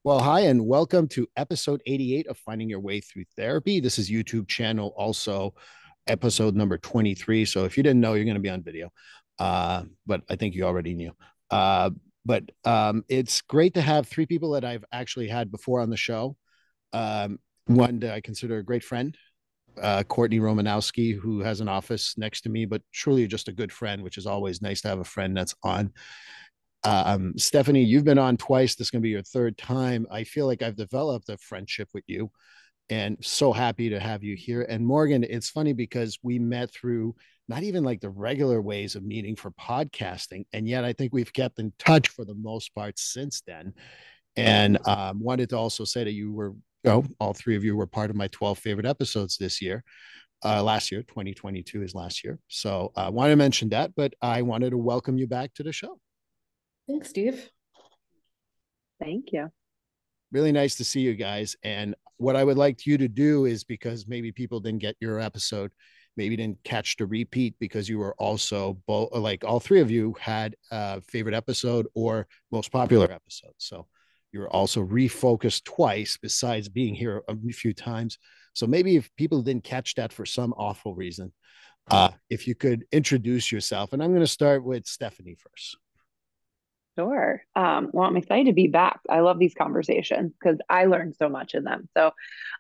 Well, hi, and welcome to episode 88 of Finding Your Way Through Therapy. This is YouTube channel, also episode number 23. So if you didn't know, you're going to be on video, but I think you already knew. It's great to have three people that I've actually had before on the show. One that I consider a great friend, Courtney Romanowski, who has an office next to me, but truly just a good friend, which is always nice to have a friend that's on. Stephanie, you've been on twice. This is going to be your third time. I feel like I've developed a friendship with you and so happy to have you here. And Morgan, it's funny because we met through not even like the regular ways of meeting for podcasting. And yet I think we've kept in touch for the most part since then. And wanted to also say that you were, all three of you were part of my 12 favorite episodes this year. Last year, 2022 is last year. So I wanted to mention that, but I wanted to welcome you back to the show. Thanks, Steve. Thank you. Really nice to see you guys. And what I would like you to do is, because maybe people didn't get your episode, maybe didn't catch the repeat because you were also both, like all three of you had a favorite episode or most popular episode. So you were also refocused twice besides being here a few times. So maybe if people didn't catch that for some awful reason, if you could introduce yourself. And I'm going to start with Stephanie first. Sure. Well, I'm excited to be back. I love these conversations because I learned so much in them.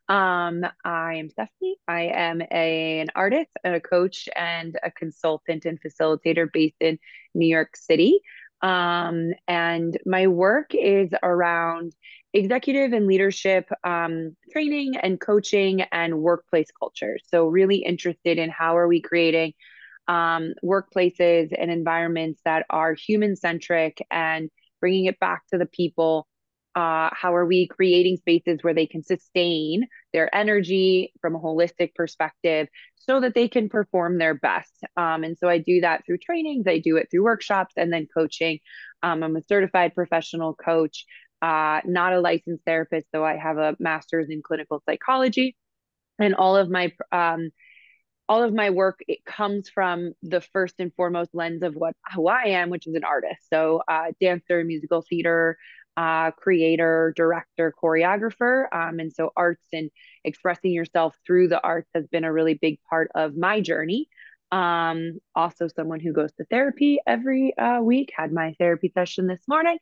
I am Stephanie. I am an artist and a coach and a consultant and facilitator based in New York City. And my work is around executive and leadership training and coaching and workplace culture. So really interested in how are we creating workplaces and environments that are human centric and bringing it back to the people. How are we creating spaces where they can sustain their energy from a holistic perspective so that they can perform their best? And so I do that through trainings, I do it through workshops and then coaching. I'm a certified professional coach, not a licensed therapist, though I have a master's in clinical psychology. And all of my work, it comes from the first and foremost lens of who I am, which is an artist. So dancer, musical theater, creator, director, choreographer. And so arts and expressing yourself through the arts has been a really big part of my journey. Also someone who goes to therapy every week, had my therapy session this morning.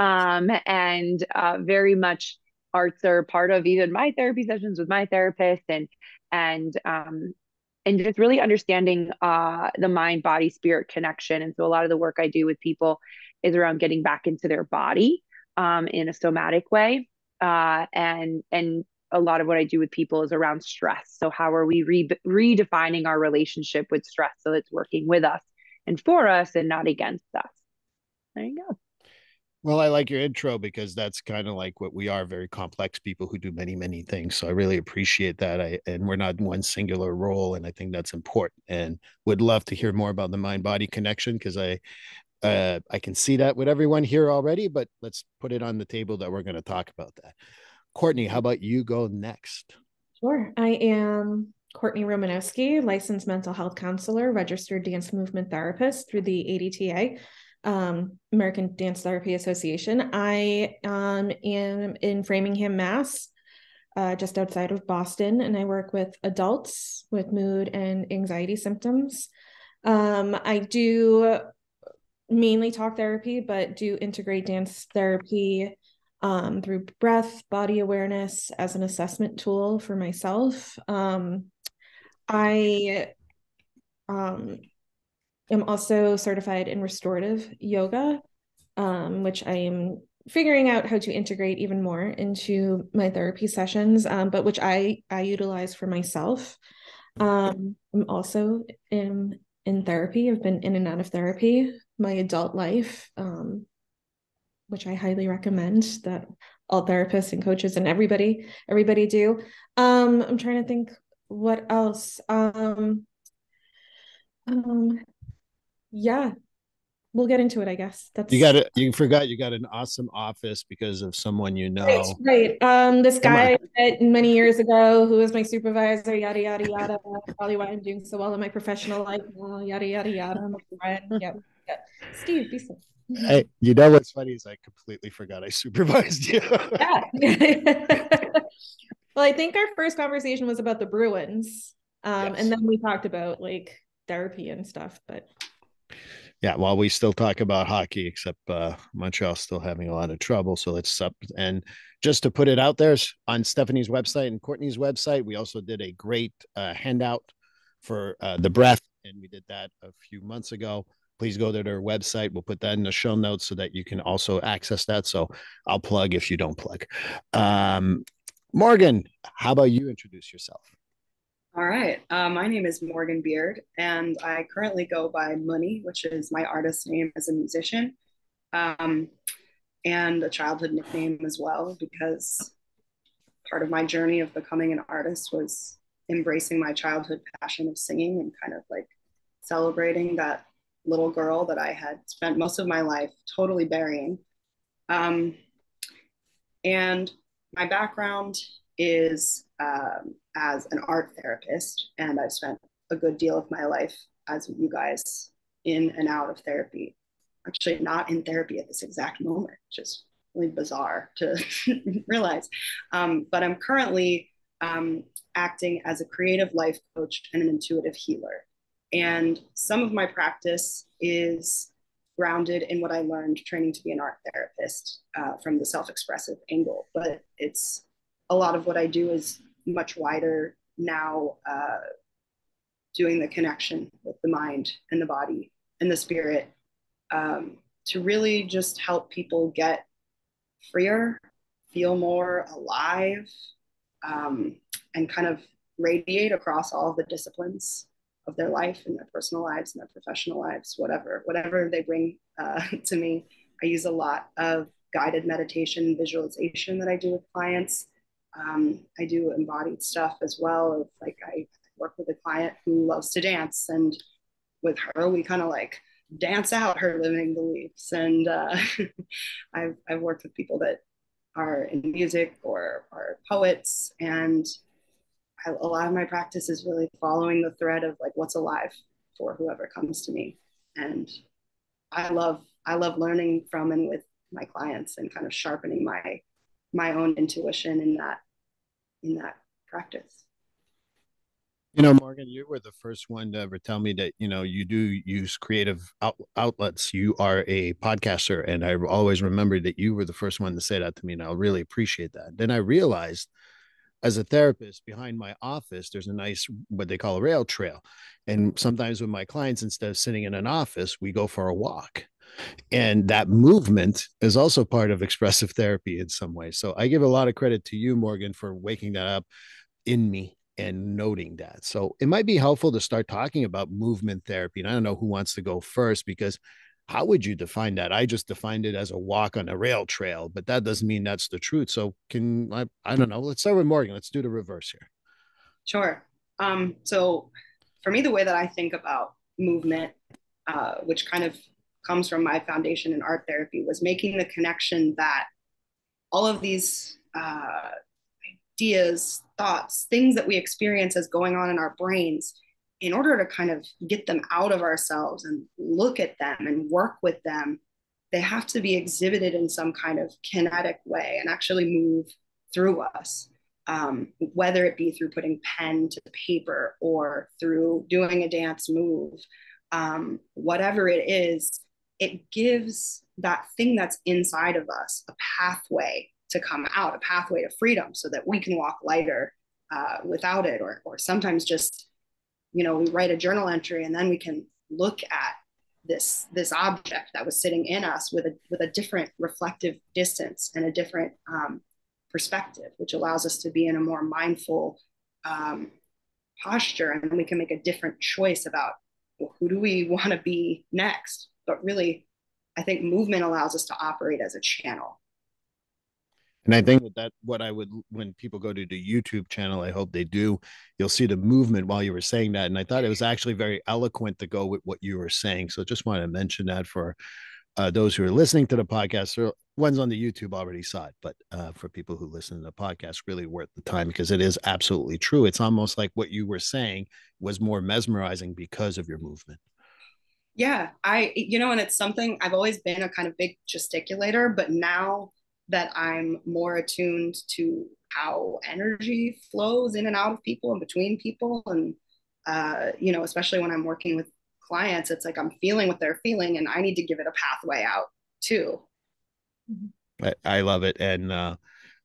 And very much arts are part of even my therapy sessions with my therapist, and and just really understanding the mind body spirit connection. And so a lot of the work I do with people is around getting back into their body in a somatic way, and a lot of what I do with people is around stress. So how are we redefining our relationship with stress so it's working with us and for us and not against us? There you go. Well, I like your intro because that's kind of like what we are, very complex people who do many, many things. So I really appreciate that. And we're not one singular role. And I think that's important, and would love to hear more about the mind body connection because I can see that with everyone here already, but let's put it on the table that we're going to talk about that. Courtney, how about you go next? Sure. I am Courtney Romanowski, licensed mental health counselor, registered dance movement therapist through the ADTA, American Dance Therapy Association. I am in Framingham, Mass, just outside of Boston, and I work with adults with mood and anxiety symptoms. I do mainly talk therapy, but do integrate dance therapy through breath, body awareness as an assessment tool for myself. I am also certified in restorative yoga, which I am figuring out how to integrate even more into my therapy sessions, but which I utilize for myself. I'm also in therapy. I've been in and out of therapy my adult life, which I highly recommend that all therapists and coaches and everybody do. I'm trying to think what else. Yeah, we'll get into it, I guess. You got it. You forgot you got an awesome office because of someone you know. Right. This guy many years ago who was my supervisor, yada yada yada. Probably why I'm doing so well in my professional life. Yada yada yada. I'm a friend. Yep. Steve, be so. Hey, you know what's funny is I completely forgot I supervised you. Yeah. Well, I think our first conversation was about the Bruins. Yes. And then we talked about like therapy and stuff, but Yeah, well, we still talk about hockey, except Montreal's still having a lot of trouble. So let's up and just to put it out there on Stephanie's website and Courtney's website, we also did a great handout for the breath, and we did that a few months ago. Please go to their website. We'll put that in the show notes so that you can also access that. So I'll plug if you don't plug. Morgan, how about you introduce yourself? All right. My name is Morgan Beard, and I currently go by Muunie, which is my artist name as a musician, um, and a childhood nickname as well, because part of my journey of becoming an artist was embracing my childhood passion of singing and kind of like celebrating that little girl that I had spent most of my life totally burying. Um, and my background is as an art therapist, and I've spent a good deal of my life, as you guys, in and out of therapy. Actually, not in therapy at this exact moment, which is really bizarre to realize. But I'm currently acting as a creative life coach and an intuitive healer. And some of my practice is grounded in what I learned training to be an art therapist from the self-expressive angle. But it's a lot of what I do is much wider now, doing the connection with the mind and the body and the spirit, to really just help people get freer, feel more alive, and kind of radiate across all of the disciplines of their life and their personal lives and their professional lives, whatever they bring to me. I use a lot of guided meditation and visualization that I do with clients. I do embodied stuff as well. Like I work with a client who loves to dance, and with her, we kind of like dance out her limiting beliefs. And I've worked with people that are in music or are poets, and a lot of my practice is really following the thread of like what's alive for whoever comes to me. And I love learning from and with my clients and kind of sharpening my own intuition in that practice. You know, Morgan, you were the first one to ever tell me that, you know, you do use creative outlets. You are a podcaster. And I always remembered that you were the first one to say that to me. And I really appreciate that. Then I realized as a therapist behind my office, there's a nice, what they call a rail trail. And sometimes with my clients, instead of sitting in an office, we go for a walk. And that movement is also part of expressive therapy in some way. So I give a lot of credit to you, Morgan, for waking that up in me and noting that. So it might be helpful to start talking about movement therapy. And I don't know who wants to go first, because how would you define that? I just defined it as a walk on a rail trail, but that doesn't mean that's the truth. So I don't know. Let's start with Morgan. Let's do the reverse here. Sure. So for me, the way that I think about movement, which kind of comes from my foundation in art therapy, was making the connection that all of these ideas, thoughts, things that we experience as going on in our brains, in order to kind of get them out of ourselves and look at them and work with them, they have to be exhibited in some kind of kinetic way and actually move through us. Whether it be through putting pen to paper or through doing a dance move, whatever it is, it gives that thing that's inside of us a pathway to come out, a pathway to freedom, so that we can walk lighter without it. Or sometimes just, we write a journal entry and then we can look at this object that was sitting in us with a different reflective distance and a different perspective, which allows us to be in a more mindful posture, and then we can make a different choice about, well, who do we want to be next. But really, I think movement allows us to operate as a channel. And I think that what I would, when people go to the YouTube channel, I hope they do, you'll see the movement while you were saying that. And I thought it was actually very eloquent to go with what you were saying. So just wanted to mention that for those who are listening to the podcast. Or ones on the YouTube already saw it, but for people who listen to the podcast, really worth the time, because it is absolutely true. It's almost like what you were saying was more mesmerizing because of your movement. Yeah, and it's something I've always been a kind of big gesticulator, but now that I'm more attuned to how energy flows in and out of people and between people, and especially when I'm working with clients, it's like I'm feeling what they're feeling, and I need to give it a pathway out too. I love it. And I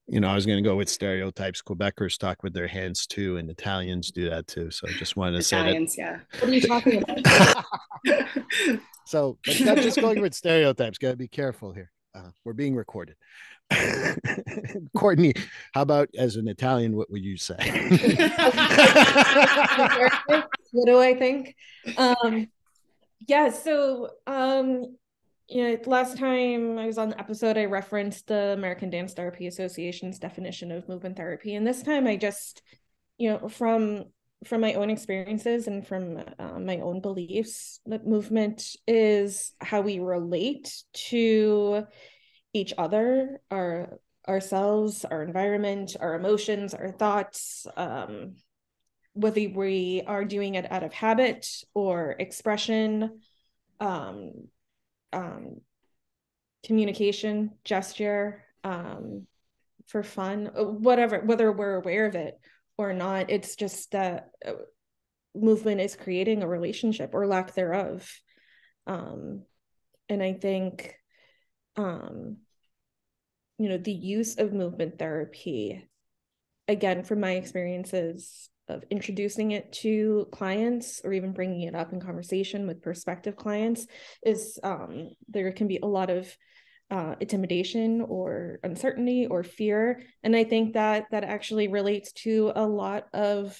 was going to go with stereotypes. Quebecers talk with their hands too, and Italians do that too. So I just wanted to Italians, say yeah. What are you talking about? that. So, but not just going with stereotypes. Got to be careful here. We're being recorded. Courtney, how about as an Italian, what would you say? What do I think? Yeah, so last time I was on the episode, I referenced the American Dance Therapy Association's definition of movement therapy. And this time I just, from my own experiences and from my own beliefs, that movement is how we relate to each other, ourselves, our environment, our emotions, our thoughts, whether we are doing it out of habit or expression, communication, gesture, for fun, whatever, whether we're aware of it or not. It's just that movement is creating a relationship or lack thereof. And I think, the use of movement therapy, again, from my experiences of introducing it to clients or even bringing it up in conversation with prospective clients, is there can be a lot of intimidation or uncertainty or fear. And I think that actually relates to a lot of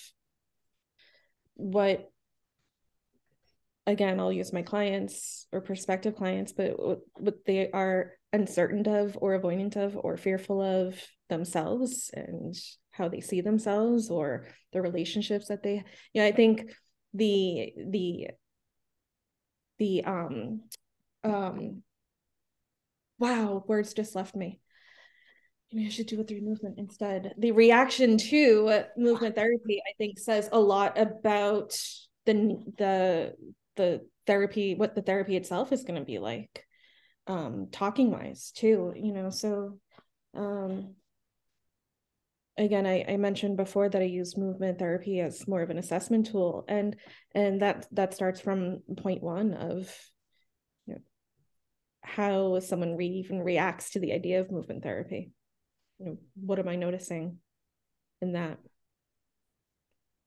what, again, I'll use my clients or prospective clients, but what they are uncertain of or avoidant of or fearful of themselves and how they see themselves or the relationships that they, I think the wow, words just left me. Maybe I should do it through movement instead. The reaction to movement therapy, I think, says a lot about the therapy, what the therapy itself is going to be like, talking wise too, so again, I mentioned before that I use movement therapy as more of an assessment tool, and that starts from point one of how someone even reacts to the idea of movement therapy. What am I noticing in that?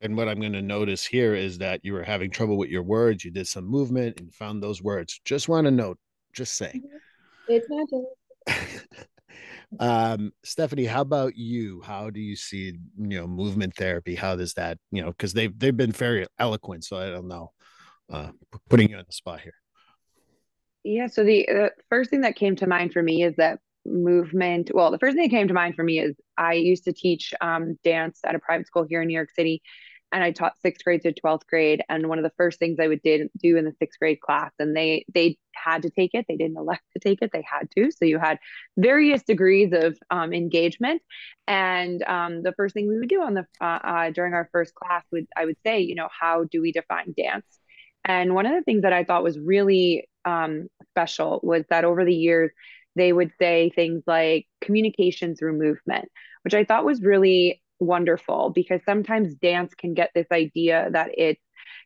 And what I'm going to notice here is that you were having trouble with your words. You did some movement and found those words. Just want to note, just saying. It's magic. Stephanie, how about you? How do you see, movement therapy? How does that, because they've been very eloquent. So I don't know, putting you on the spot here. Yeah. So the first thing that came to mind for me is that movement. Well, the first thing that came to mind for me is I used to teach dance at a private school here in New York City, and I taught sixth grade to 12th grade. And one of the first things I would do in the sixth grade class, and they had to take it. They didn't elect to take it. They had to. So you had various degrees of engagement. And the first thing we would do on the during our first class I would say, how do we define dance? And one of the things that I thought was really special was that over the years, they would say things like communication through movement, which I thought was really wonderful, because sometimes dance can get this idea that it's,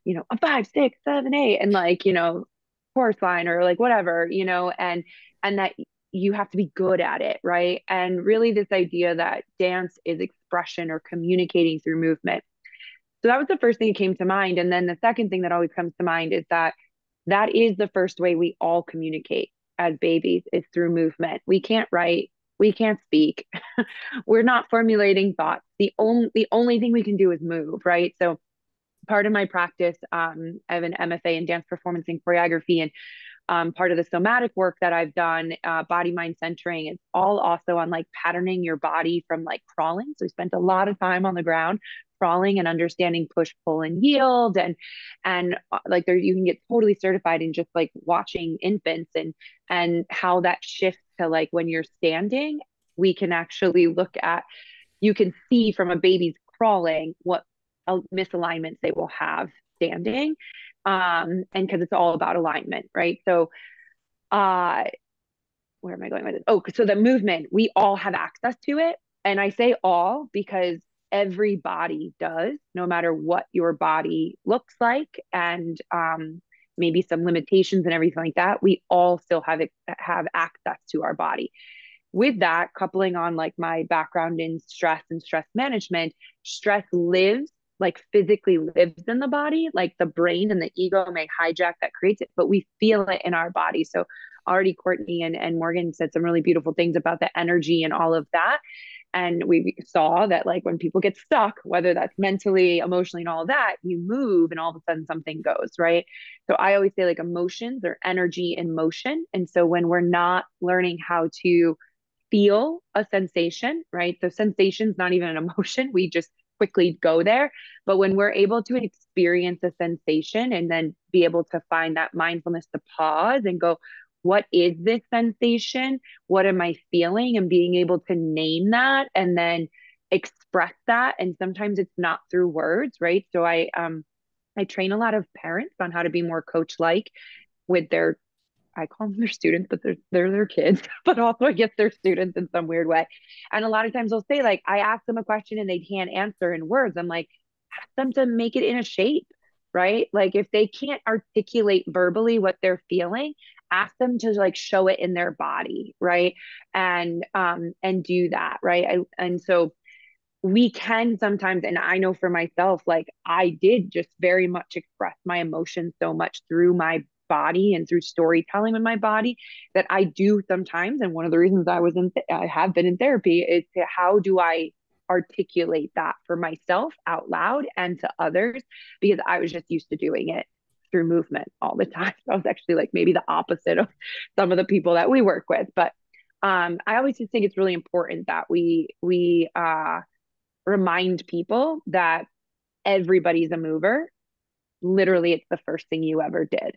a 5, 6, 7, 8, and like, chorus line or like whatever, and that you have to be good at it, right? And really this idea that dance is expression or communicating through movement. So that was the first thing that came to mind. And then the second thing that always comes to mind is that is the first way we all communicate as babies, is through movement. We can't write, we can't speak. We're not formulating thoughts. The only thing we can do is move, right? So part of my practice, I have an MFA in dance performance and choreography, and part of the somatic work that I've done, body mind centering, it's all also on like patterning your body from like crawling. So we spent a lot of time on the ground crawling and understanding push, pull, and yield, and like there you can get totally certified in just like watching infants and how that shifts to like when you're standing, we can actually look at, you can see from a baby's crawling what misalignments they will have standing. And because it's all about alignment, right? So, uh, where am I going with this? Oh, so the movement, we all have access to it. And I say all because every body does, no matter what your body looks like, and maybe some limitations and everything like that. We all still have access to our body. With that, coupling on like my background in stress and stress management, stress lives, like physically lives in the body, like the brain and the ego may hijack that creates it, but we feel it in our body. So already Courtney and Morgan said some really beautiful things about the energy and all of that. And we saw that like when people get stuck, whether that's mentally, emotionally, and all of that, you move and all of a sudden something goes, right? So I always say like emotions are energy in motion. And so when we're not learning how to feel a sensation, right? So sensation's not even an emotion. We just quickly go there. But when we're able to experience a sensation and then be able to find that mindfulness to pause and go, what is this sensation? What am I feeling? And being able to name that and then express that. And sometimes it's not through words, right? So I train a lot of parents on how to be more coach like with their, I call them their students, but they're their kids, but also I guess they're students in some weird way. And a lot of times they'll say, like, I ask them a question and they can't answer in words. I'm like, ask them to make it in a shape, right? Like if they can't articulate verbally what they're feeling, ask them to like show it in their body, right? And do that, right? And so we can sometimes, and I know for myself, like I did just very much express my emotions so much through my body and through storytelling with my body that I do sometimes. And one of the reasons I have been in therapy is to how do I articulate that for myself out loud and to others, because I was just used to doing it through movement all the time. So I was actually like maybe the opposite of some of the people that we work with. But I always just think it's really important that we remind people that everybody's a mover. Literally, it's the first thing you ever did.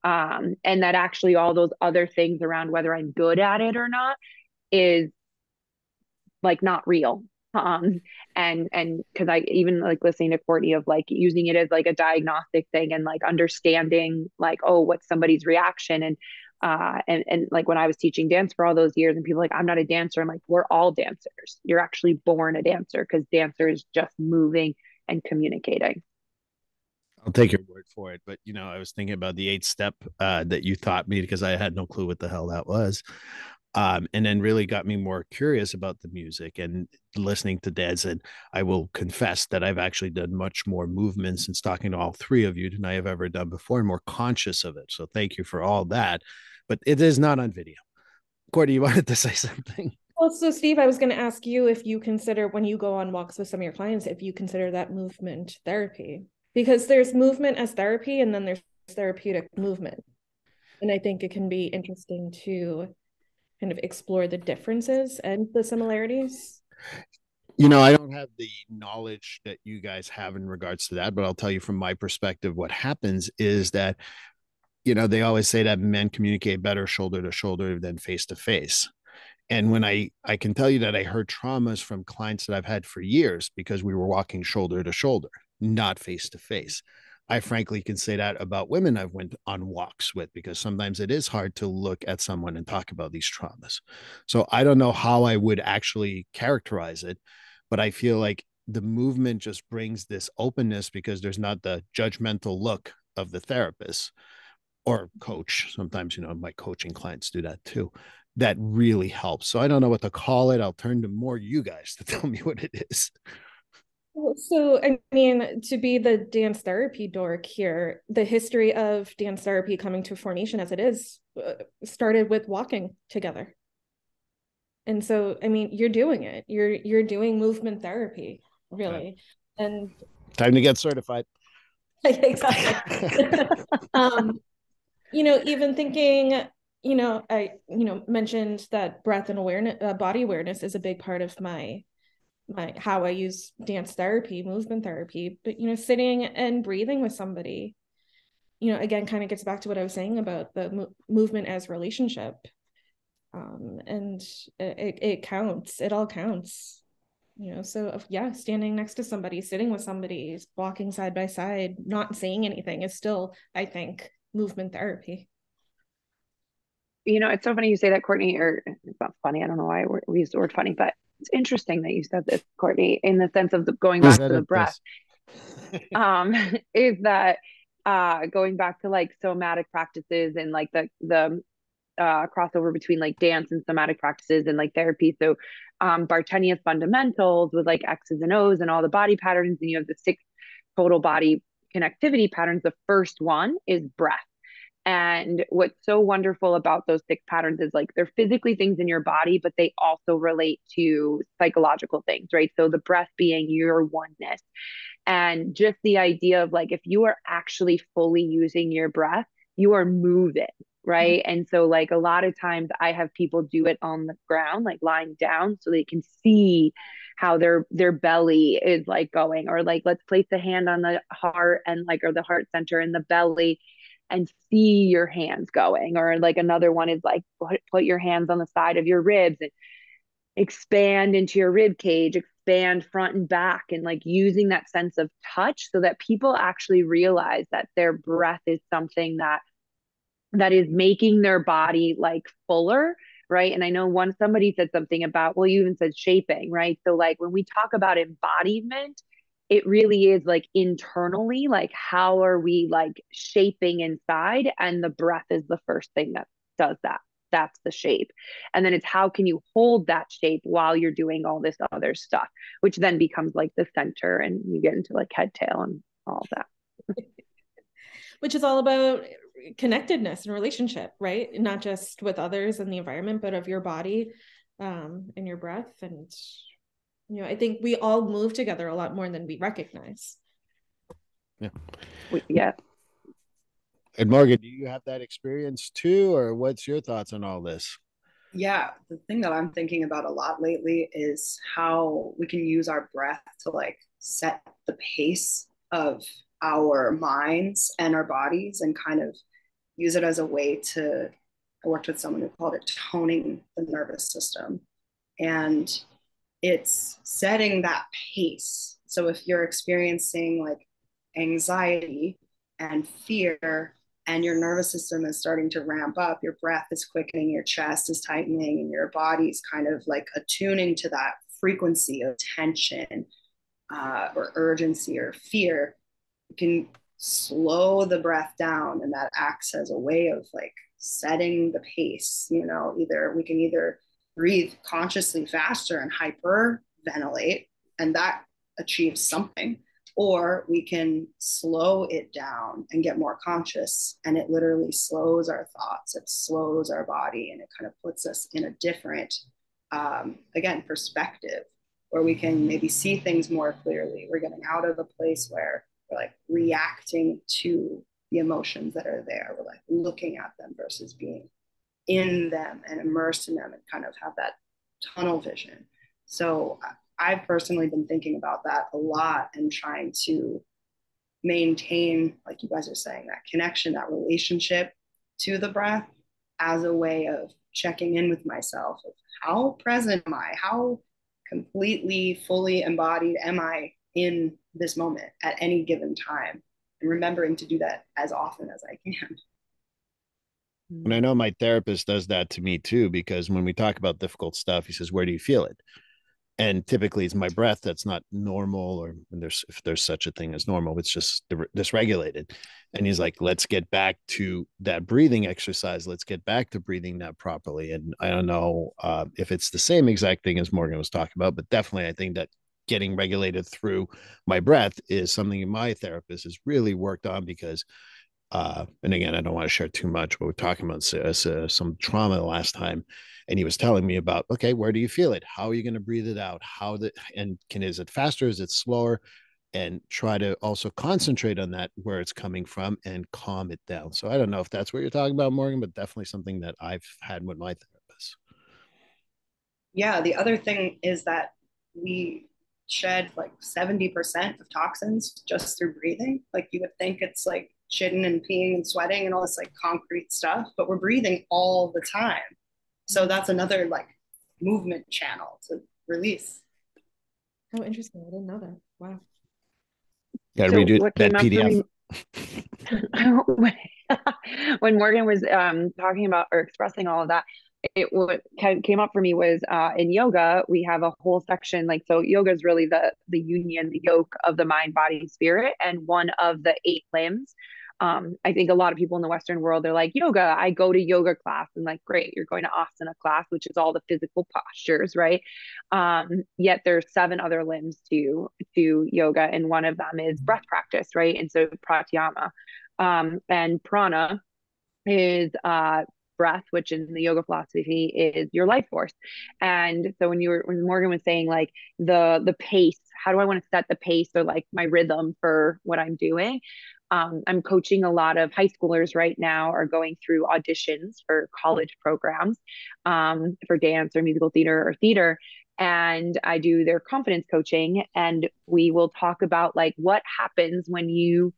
And that actually all those other things around whether I'm good at it or not is like not real. And because I even like listening to Courtney of like using it as like a diagnostic thing and like understanding like, oh, what's somebody's reaction. And like when I was teaching dance for all those years and people like, I'm not a dancer. I'm like, we're all dancers. You're actually born a dancer because dancer is just moving and communicating. I'll take your word for it. But I was thinking about the 8-step that you taught me because I had no clue what the hell that was. And then really got me more curious about the music and listening to Des. And I will confess that I've actually done much more movements since talking to all three of you than I have ever done before, and more conscious of it. So thank you for all that. But it is not on video. Courtney, you wanted to say something? Well, so Steve, I was going to ask you if you consider when you go on walks with some of your clients, if you consider that movement therapy, because there's movement as therapy and then there's therapeutic movement. And I think it can be interesting to kind of explore the differences and the similarities. I don't have the knowledge that you guys have in regards to that, but I'll tell you from my perspective, what happens is that, they always say that men communicate better shoulder to shoulder than face to face. And when I can tell you that I heard traumas from clients that I've had for years because we were walking shoulder to shoulder, not face to face. I frankly can say that about women I've went on walks with, because sometimes it is hard to look at someone and talk about these traumas. So I don't know how I would actually characterize it, but I feel like the movement just brings this openness because there's not the judgmental look of the therapist or coach. Sometimes, my coaching clients do that too. That really helps. So I don't know what to call it. I'll turn to more you guys to tell me what it is. So, I mean, to be the dance therapy dork here, the history of dance therapy coming to formation as it is started with walking together. And so, I mean, you're doing it. You're doing movement therapy, really. And time to get certified. Exactly. Even thinking, I mentioned that breath and awareness, body awareness is a big part of my how I use dance therapy, movement therapy. But sitting and breathing with somebody, again, kind of gets back to what I was saying about the movement as relationship. And it counts. It all counts. So yeah, standing next to somebody, sitting with somebody, walking side by side, not saying anything is still, I think, movement therapy. It's so funny you say that, Courtney, or it's not funny. I don't know why we use the word funny, but it's interesting that you said this, Courtney, in the sense of going back to the breath. Is that going back to like somatic practices and like the crossover between like dance and somatic practices and like therapy. So Bartenia's fundamentals with like X's and O's and all the body patterns, and you have the 6 total body connectivity patterns. The first one is breath. And what's so wonderful about those 6 patterns is like they're physically things in your body, but they also relate to psychological things, right? So the breath being your oneness. And just the idea of like, if you are actually fully using your breath, you are moving, right? And so like a lot of times I have people do it on the ground, like lying down, so they can see how their belly is like going, or like let's place a hand on the heart and like, or the heart center in the belly and see your hands going. Or like another one is like put your hands on the side of your ribs and expand into your rib cage, expand front and back, and like using that sense of touch so that people actually realize that their breath is something that is making their body like fuller, right? And I know somebody said something about, well, you even said shaping, right? So like when we talk about embodiment, it really is like internally, like how are we like shaping inside? And the breath is the first thing that does that. That's the shape. And then it's how can you hold that shape while you're doing all this other stuff, which then becomes like the center, and you get into like head, tail, and all that. Which is all about connectedness and relationship, right? Not just with others and the environment, but of your body and your breath. And I think we all move together a lot more than we recognize. Yeah. And Morgan, do you have that experience too, or what's your thoughts on all this? Yeah, the thing that I'm thinking about a lot lately is how we can use our breath to like set the pace of our minds and our bodies, and kind of use it as a way to, I worked with someone who called it toning the nervous system. And it's setting that pace. So if you're experiencing like anxiety and fear, and your nervous system is starting to ramp up, your breath is quickening, your chest is tightening, and your body's kind of like attuning to that frequency of tension or urgency or fear, you can slow the breath down, and that acts as a way of like setting the pace. Either we can breathe consciously faster and hyperventilate, and that achieves something, or we can slow it down and get more conscious, and it literally slows our thoughts, it slows our body, and it kind of puts us in a different again perspective, where we can maybe see things more clearly. We're getting out of a place where we're like reacting to the emotions that are there. We're like looking at them versus being in them and immersed in them, and kind of have that tunnel vision. So I've personally been thinking about that a lot, and trying to maintain, like you guys are saying, that connection, that relationship to the breath, as a way of checking in with myself of how present am I? How completely, fully embodied am I in this moment at any given time? And remembering to do that as often as I can. And I know my therapist does that to me too, because when we talk about difficult stuff, he says, where do you feel it? And typically it's my breath that's not normal, or if there's such a thing as normal, it's just dysregulated. And he's like, let's get back to that breathing exercise. Let's get back to breathing that properly. And I don't know if it's the same exact thing as Morgan was talking about, but definitely I think that getting regulated through my breath is something my therapist has really worked on, because and again, I don't want to share too much, but we're talking about some trauma the last time, and he was telling me about, okay, where do you feel it? How are you going to breathe it out? Is it faster? Is it slower? And try to also concentrate on that, where it's coming from, and calm it down. So I don't know if that's what you're talking about, Morgan, but definitely something that I've had with my therapist. Yeah, the other thing is that we shed like 70% of toxins just through breathing. Like you would think it's like shitting and peeing and sweating and all this like concrete stuff, but we're breathing all the time. So that's another like movement channel to release. Oh, interesting. I didn't know that. Wow. Gotta So redo what that came up for PDF. me when Morgan was talking about or expressing all of that, what came up for me was in yoga we have a whole section, like, so yoga is really the union, the yoke of the mind, body, spirit, and one of the 8 limbs. I think a lot of people in the Western world, they're like, yoga, I go to yoga class, and like, great, you're going to asana class, which is all the physical postures, right? Yet there's 7 other limbs to yoga, and one of them is breath practice, right? And so pratyama, and prana is breath, which in the yoga philosophy is your life force. And so when Morgan was saying like the pace, how do I want to set the pace or like my rhythm for what I'm doing? I'm coaching a lot of high schoolers right now, are going through auditions for college programs, for dance or musical theater or theater. And I do their confidence coaching, and we will talk about like what happens when you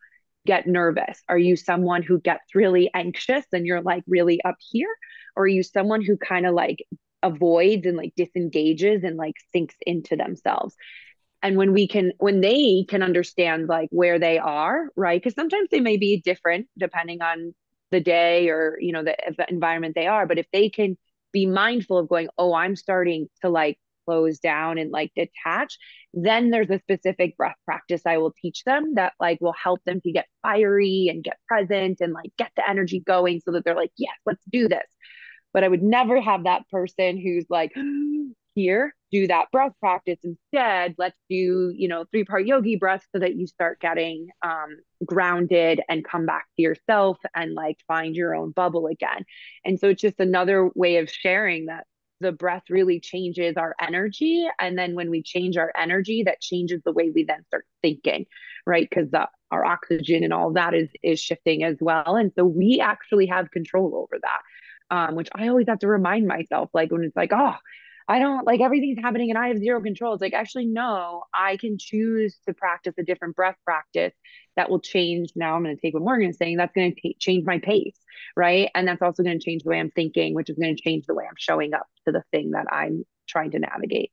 get nervous. Are you someone who gets really anxious and you're like really up here? Or are you someone who kind of like avoids and like disengages and like sinks into themselves? And when they can understand like where they are, right? Because sometimes they may be different depending on the day or, the environment they are. But if they can be mindful of going, oh, I'm starting to like close down and like detach, then there's a specific breath practice I will teach them that like will help them to get fiery and get present and like get the energy going so that they're like, yes, let's do this. But I would never have that person who's like, here, do that breath practice instead. Let's do, 3-part yogi breath so that you start getting grounded and come back to yourself and like find your own bubble again. And so it's just another way of sharing that the breath really changes our energy. And then when we change our energy, that changes the way we then start thinking, right? Because our oxygen and all of that is shifting as well. And so we actually have control over that, which I always have to remind myself, like when it's like, oh, I don't like everything's happening and I have zero control. It's like, actually, no, I can choose to practice a different breath practice that will change. Now I'm going to take what Morgan is saying. That's going to change my pace, right? And that's also going to change the way I'm thinking, which is going to change the way I'm showing up to the thing that I'm trying to navigate.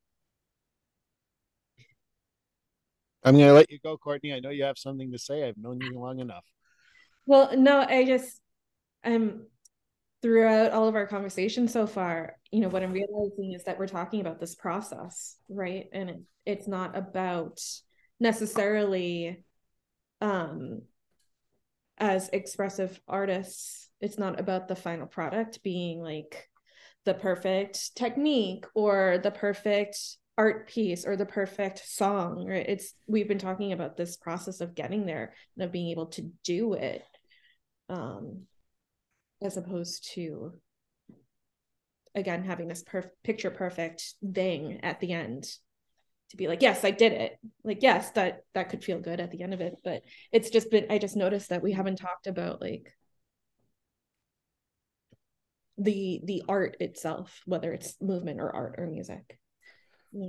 I'm going to let you go, Courtney. I know you have something to say. I've known you long enough. Well, no, throughout all of our conversations so far, what I'm realizing is that we're talking about this process, right? And it's not about necessarily, as expressive artists, it's not about the final product being like the perfect technique or the perfect art piece or the perfect song, right? We've been talking about this process of getting there and of being able to do it, as opposed to, again, having this picture perfect thing at the end to be like, yes, I did it. Like, yes, that could feel good at the end of it. But it's just I just noticed that we haven't talked about like the art itself, whether it's movement or art or music.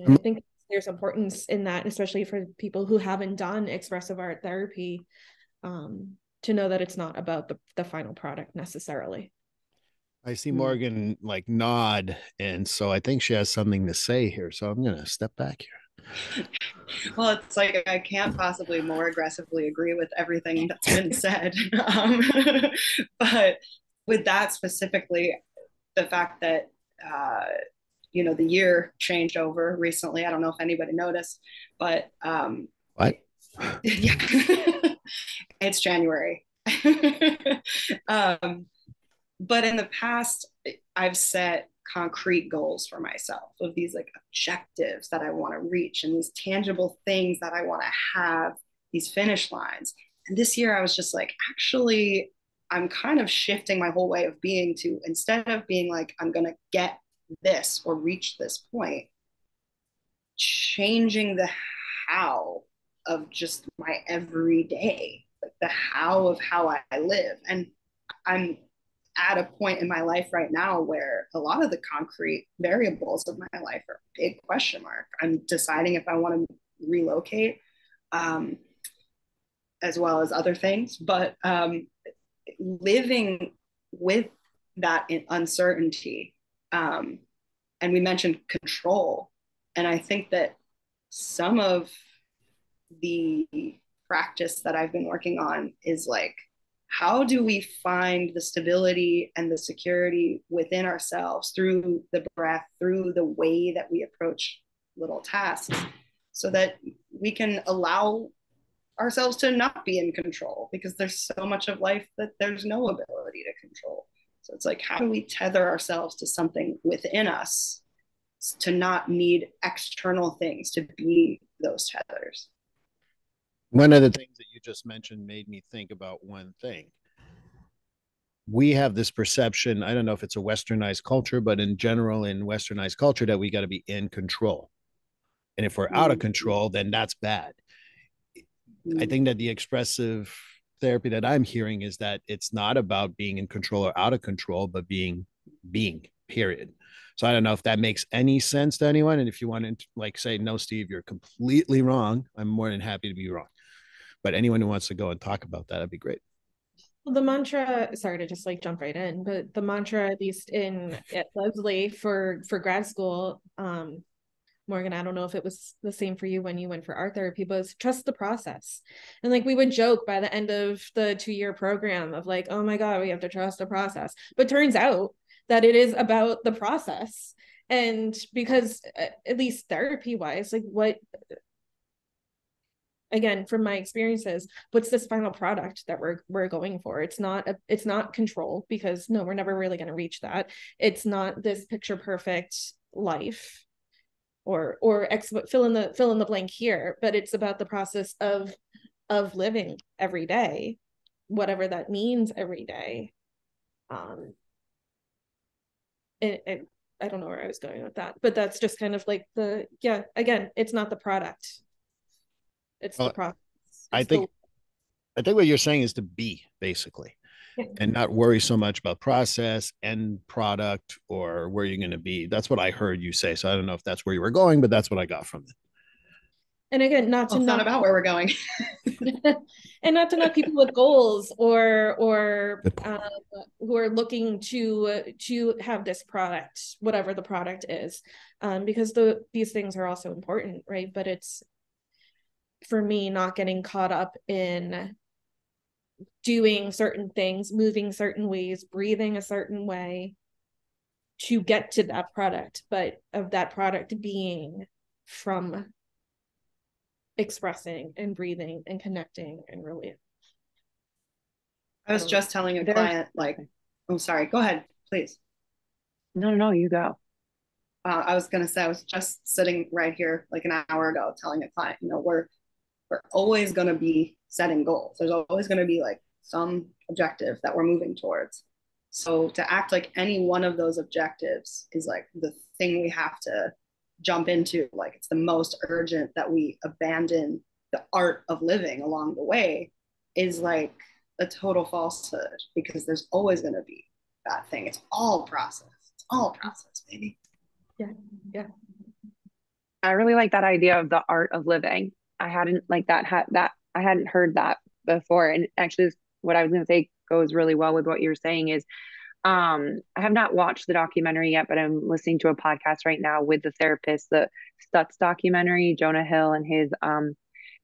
I think there's importance in that, especially for people who haven't done expressive art therapy, to know that it's not about the final product necessarily. I see Morgan like nod, and so I think she has something to say here. So I'm going to step back here. Well, it's like I can't possibly more aggressively agree with everything that's been said. But with that specifically, the fact that the year changed over recently. I don't know if anybody noticed, but what? Yeah, it's January. But in the past, I've set concrete goals for myself of these like objectives that I want to reach and these tangible things that I want to have, these finish lines. And this year I was just like, actually, I'm kind of shifting my whole way of being to, instead of being like, I'm going to get this or reach this point, changing the how of just my everyday, like the how of how I live. And I'm at a point in my life right now where a lot of the concrete variables of my life are a big question mark. I'm deciding if I want to relocate, as well as other things, but living with that uncertainty. And we mentioned control. And I think that some of the practice that I've been working on is like, how do we find the stability and the security within ourselves through the breath, through the way that we approach little tasks, so that we can allow ourselves to not be in control, because there's so much of life that there's no ability to control. So it's like, how do we tether ourselves to something within us to not need external things to be those tethers? One of the things that you just mentioned made me think about one thing. We have this perception, I don't know if it's a westernized culture, but in general, in westernized culture, that we got to be in control. And if we're out of control, then that's bad. I think that the expressive therapy that I'm hearing is that it's not about being in control or out of control, but being, period. So I don't know if that makes any sense to anyone. And if you want to like say, no, Steve, you're completely wrong, I'm more than happy to be wrong. But anyone who wants to go and talk about that, that'd be great. Well, the mantra, sorry to just like jump right in, but the mantra, at least at Leslie for grad school, Morgan, I don't know if it was the same for you when you went for art therapy, but it's trust the process. And like we would joke by the end of the 2-year program of like, oh my God, we have to trust the process. But turns out that it is about the process. And because at least therapy wise, like what, again, from my experiences, what's this final product that we're going for? It's not control, because no, we're never really going to reach that. It's not this picture perfect life or fill in the blank here, but it's about the process of living every day, whatever that means every day. I don't know where I was going with that, but that's just kind of like again, it's not the product. It's the process. I think what you're saying is to be, basically, and not worry so much about process and product or where you're going to be. That's what I heard you say. So I don't know if that's where you were going, but that's what I got from it. And again, it's not about where we're going. And not to knock people with goals or who are looking to have this product, whatever the product is, because these things are also important, right? But it's, for me, not getting caught up in doing certain things, moving certain ways, breathing a certain way to get to that product, but of that product being from expressing and breathing and connecting and really. I was just telling a client, like, I'm sorry, go ahead, please. No, you go. I was going to say, I was just sitting right here like an hour ago telling a client, we're always going to be setting goals. There's always going to be like some objective that we're moving towards. So to act like any one of those objectives is like the thing we have to jump into, like it's the most urgent, that we abandon the art of living along the way, is like a total falsehood, because there's always going to be that thing. It's all process. It's all process, baby. Yeah. I really like that idea of the art of living. I hadn't like that I hadn't heard that before. And actually, what I was going to say goes really well with what you're saying is, I have not watched the documentary yet, but I'm listening to a podcast right now with the therapist, the Stutz documentary, Jonah Hill and his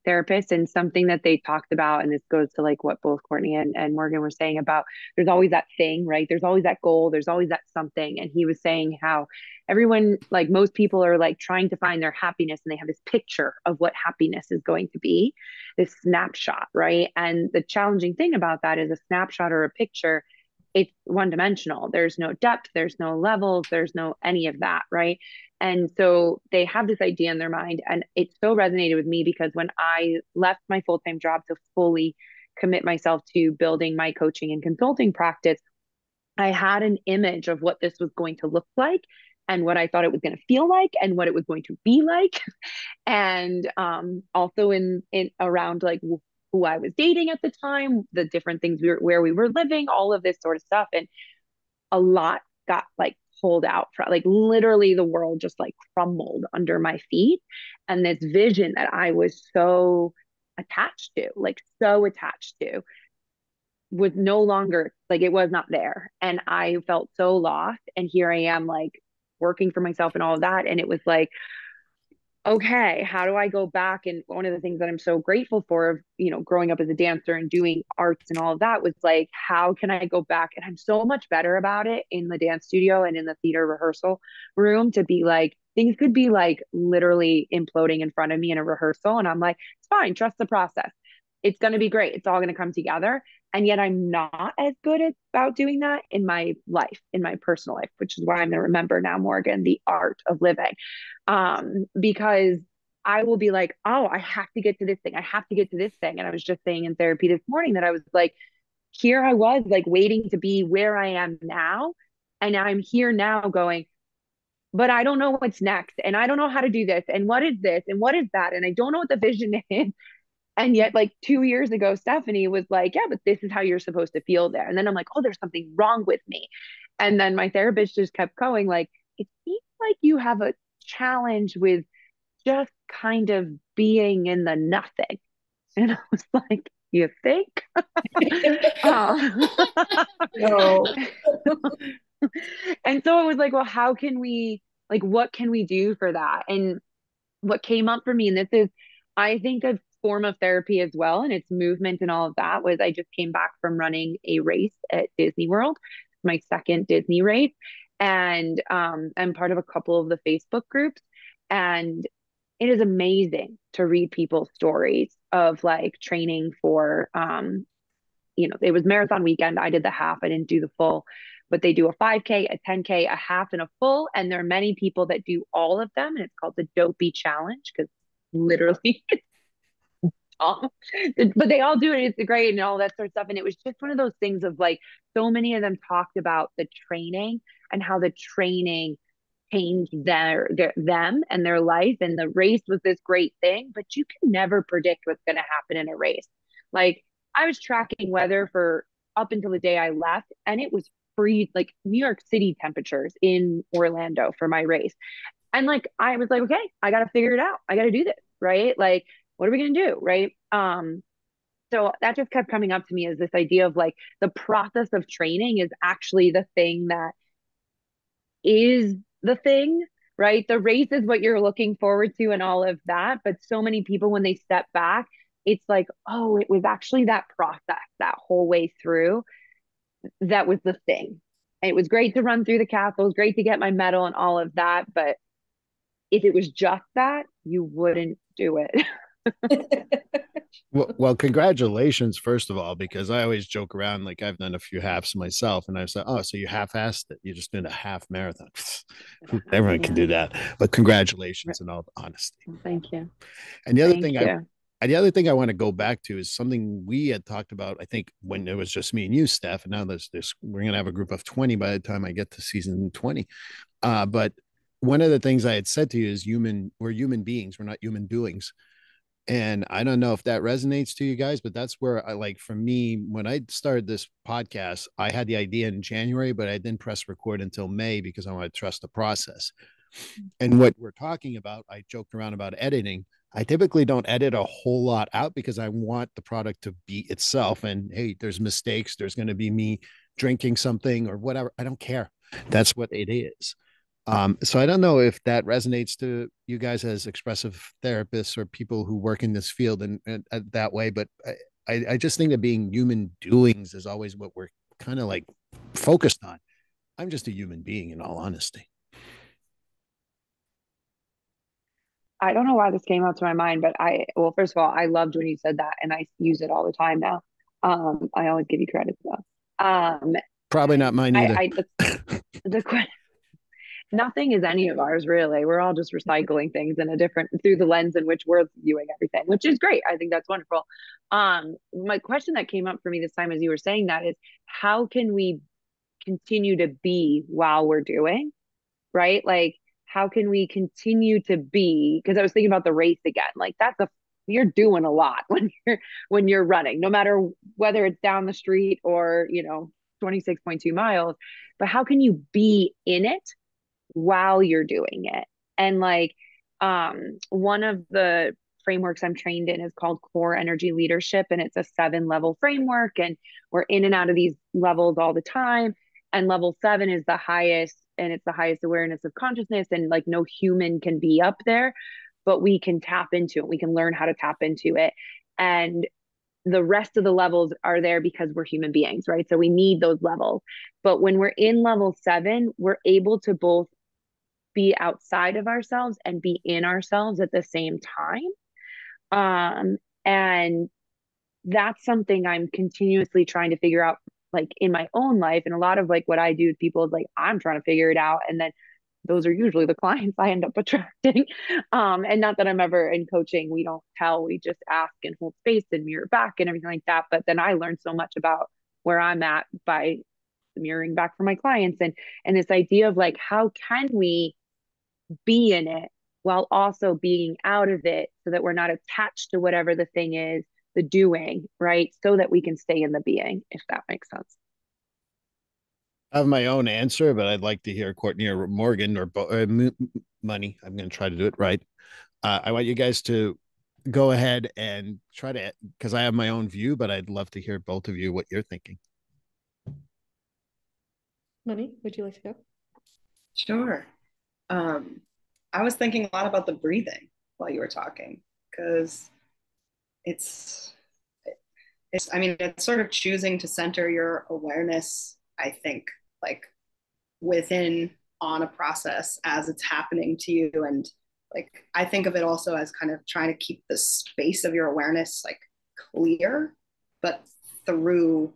therapist, and something that they talked about, and this goes to like what both Courtney and Morgan were saying about, there's always that thing, right? There's always that goal, there's always that something. And he was saying how everyone, like most people, are like trying to find their happiness, and they have this picture of what happiness is going to be, this snapshot, right? And the challenging thing about that is a snapshot or a picture, it's one dimensional. There's no depth, there's no levels, there's no any of that, right? And so they have this idea in their mind, and it so resonated with me, because when I left my full-time job to fully commit myself to building my coaching and consulting practice, I had an image of what this was going to look like, and what I thought it was going to feel like, and what it was going to be like. And also in around like who I was dating at the time, the different things where we were living, all of this sort of stuff. And a lot got like pulled out from, like literally the world just like crumbled under my feet. And this vision that I was so attached to was no longer, like, it was not there. And I felt so lost. And here I am, like working for myself and all of that. And it was like, okay, how do I go back? And one of the things that I'm so grateful for, growing up as a dancer and doing arts and all of that was like, how can I go back? And I'm so much better about it in the dance studio and in the theater rehearsal room to be like, things could be like literally imploding in front of me in a rehearsal. And I'm like, it's fine, trust the process. It's going to be great. It's all going to come together. And yet I'm not as good about doing that in my life, in my personal life, which is why I'm going to remember now, Morgan, the art of living. Because I will be like, oh, I have to get to this thing. I have to get to this thing. And I was just saying in therapy this morning that I was like, here I was like waiting to be where I am now. And I'm here now going, but I don't know what's next. And I don't know how to do this. And what is this? And what is that? And I don't know what the vision is. And yet, like 2 years ago, Stephanie was like, yeah, but this is how you're supposed to feel there. And then I'm like, oh, there's something wrong with me. And then my therapist just kept going, like, it seems like you have a challenge with just kind of being in the nothing. And I was like, you think? No. And so it was like, well, how can we, like, what can we do for that? And what came up for me, and this is, I think, a form of therapy as well, and it's movement and all of that, was I just came back from running a race at Disney World, my second Disney race. And I'm part of a couple of the Facebook groups. And it is amazing to read people's stories of like training for, it was marathon weekend. I did the half, I didn't do the full, but they do a 5K, a 10K, a half, and a full. And there are many people that do all of them. And it's called the Dopey Challenge because literally, but they all do it. It's great and all that sort of stuff. And it was just one of those things of like, so many of them talked about the training and how the training changed them and their life. And the race was this great thing, but you can never predict what's going to happen in a race. Like I was tracking weather for up until the day I left, and it was freeze, like New York City temperatures in Orlando for my race. And like, I was like, okay, I got to figure it out. I got to do this. Right. Like, what are we going to do? Right. So that just kept coming up to me as this idea of like the process of training is actually the thing that is the thing, right? The race is what you're looking forward to and all of that. But so many people, when they step back, it's like, oh, it was actually that process that whole way through that was the thing. And it was great to run through the castle. It was great to get my medal and all of that. But if it was just that, you wouldn't do it. Well, congratulations, first of all, because I always joke around like I've done a few halves myself, and I said, "Oh, so you half-assed it? You just did a half marathon? Everyone can do that." But congratulations, in all honesty. Thank you. And the other thing I want to go back to is something we had talked about. I think when it was just me and you, Steph, and now we're going to have a group of 20 by the time I get to season 20. But one of the things I had said to you is we're human beings, we're not human doings. And I don't know if that resonates to you guys, but that's where I like, for me, when I started this podcast, I had the idea in January, but I didn't press record until May because I want to trust the process. And what we're talking about, I joked around about editing. I typically don't edit a whole lot out because I want the product to be itself. And hey, there's mistakes. There's going to be me drinking something or whatever. I don't care. That's what it is. So I don't know if that resonates to you guys as expressive therapists or people who work in this field and that way, but I just think that being human doings is always what we're kind of like focused on. I'm just a human being, in all honesty. I don't know why this came out to my mind, but well, first of all, I loved when you said that, and I use it all the time now. I always give you credit though. Probably not mine either. The question. Nothing is any of ours, really. We're all just recycling things in a different, through the lens in which we're viewing everything, which is great. I think that's wonderful. My question that came up for me this time as you were saying that is, how can we continue to be while we're doing, right? Like, how can we continue to be? Because I was thinking about the race again. Like, you're doing a lot when you're running, no matter whether it's down the street or 26.2 miles. But how can you be in it while you're doing it? And like, one of the frameworks I'm trained in is called core energy leadership, and it's a 7-level framework, and we're in and out of these levels all the time. And level 7 is the highest, and it's the highest awareness of consciousness, and like no human can be up there. but we can tap into it. We can learn how to tap into it. And the rest of the levels are there because we're human beings, right? So we need those levels. But when we're in level 7, we're able to both be outside of ourselves and be in ourselves at the same time. And that's something I'm continuously trying to figure out, like in my own life. And a lot of like what I do with people is like, I'm trying to figure it out. And then those are usually the clients I end up attracting. And not that I'm ever in coaching, we don't tell, we just ask and hold space and mirror back and everything like that. But then I learned so much about where I'm at by mirroring back from my clients, and this idea of like, how can we be in it while also being out of it so that we're not attached to whatever the thing is, the doing, right? So that we can stay in the being, if that makes sense. I have my own answer, but I'd like to hear Courtney or Morgan or Money. I'm going to try to do it right. I want you guys to go ahead and try to, because I have my own view, but I'd love to hear both of you what you're thinking. Money, would you like to go? Sure. I was thinking a lot about the breathing while you were talking, because it's, I mean, it's sort of choosing to center your awareness, I think, like within on a process as it's happening to you. And like, I think of it also as kind of trying to keep the space of your awareness like clear, but through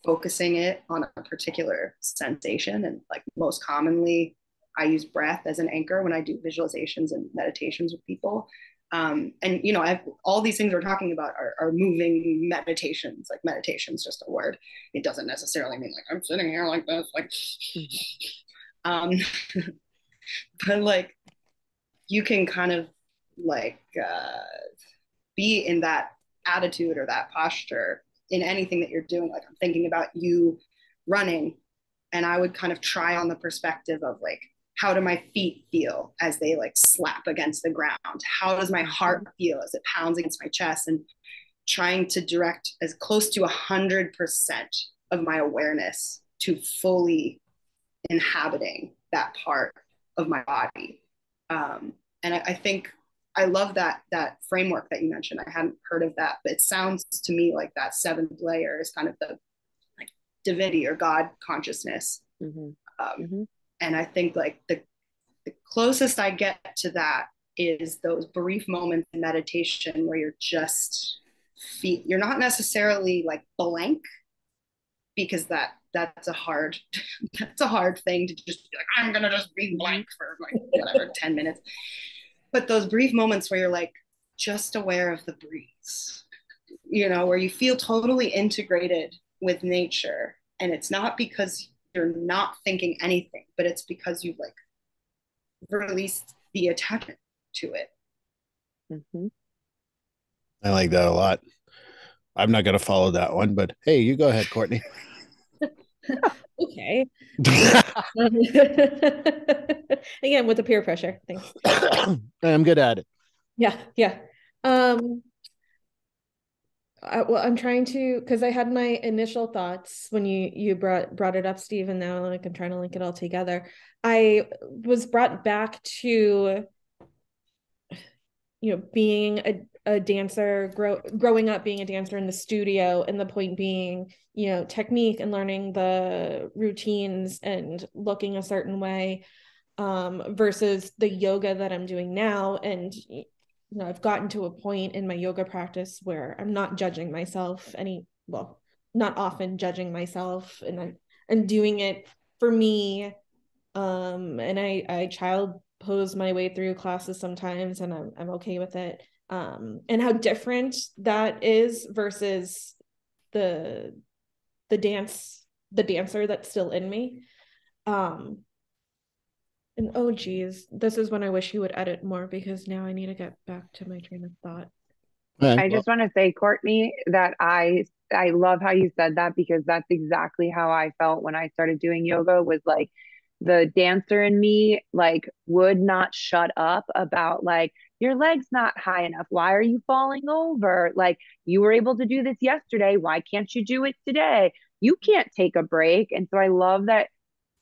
focusing it on a particular sensation. And like most commonly, I use breath as an anchor when I do visualizations and meditations with people. And you know, all these things we're talking about are moving meditations. Like meditation's just a word. It doesn't necessarily mean like I'm sitting here like this, like. But like you can kind of like be in that attitude or that posture in anything that you're doing. Like I'm thinking about you running, and I would kind of try on the perspective of like, how do my feet feel as they like slap against the ground? How does my heart feel as it pounds against my chest? And trying to direct as close to 100% of my awareness to fully inhabiting that part of my body. And I think I love that framework that you mentioned. I hadn't heard of that, but it sounds to me like that 7th layer is kind of the like divinity or God consciousness. And I think like the closest I get to that is those brief moments in meditation where you're just you're not necessarily like blank, because that's a hard thing to just be like, I'm gonna just be blank for like whatever 10 minutes. But those brief moments where you're like just aware of the breeze, you know, where you feel totally integrated with nature, and it's not because you're not thinking anything, but it's because you've like released the attachment to it. I like that a lot. I'm not going to follow that one, but hey, you go ahead, Courtney. Okay. Again, with the peer pressure. Thanks. I'm good at it. Yeah. Well, I'm trying to, because I had my initial thoughts when you brought it up, Steve, and now like I'm trying to link it all together. I was brought back to, you know, being a dancer, growing up being a dancer in the studio, and the point being, you know, technique and learning the routines and looking a certain way, versus the yoga that I'm doing now. And you know, I've gotten to a point in my yoga practice where I'm not judging myself not often judging myself, and I'm doing it for me. And I child pose my way through classes sometimes, and I'm okay with it. And how different that is versus the dancer that's still in me. And oh geez, this is when I wish you would edit more, because now I need to get back to my train of thought. I just want to say, Courtney, that I love how you said that, because that's exactly how I felt when I started doing yoga. Was like the dancer in me like would not shut up about like, your leg's not high enough, why are you falling over, like you were able to do this yesterday, why can't you do it today, you can't take a break. And so I love that,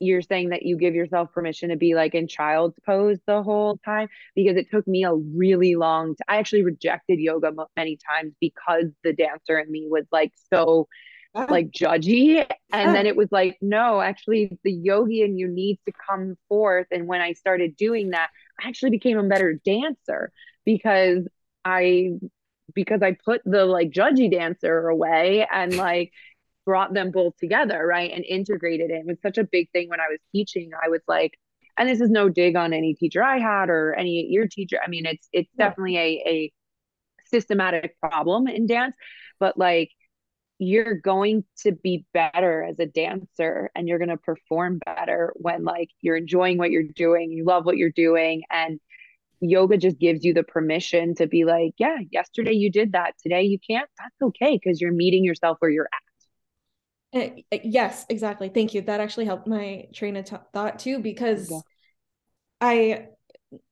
you're saying that you give yourself permission to be like in child's pose the whole time, because it took me a really long I actually rejected yoga many times because the dancer in me was like so Yeah. like judgy. And then Yeah. it was like, no, actually the yogi in you needs to come forth. And when I started doing that, I actually became a better dancer because I I put the like judgy dancer away and like brought them both together, right? And integrated it. It was such a big thing when I was teaching. I was like, and this is no dig on any teacher I had or any your teacher. I mean, it's Yeah. definitely a systematic problem in dance, but like you're going to be better as a dancer and you're going to perform better when like you're enjoying what you're doing, you love what you're doing, and yoga just gives you the permission to be like, yeah, yesterday you did that, today you can't. That's okay, because you're meeting yourself where you're Yes, exactly. Thank you. That actually helped my train of thought too, at. because I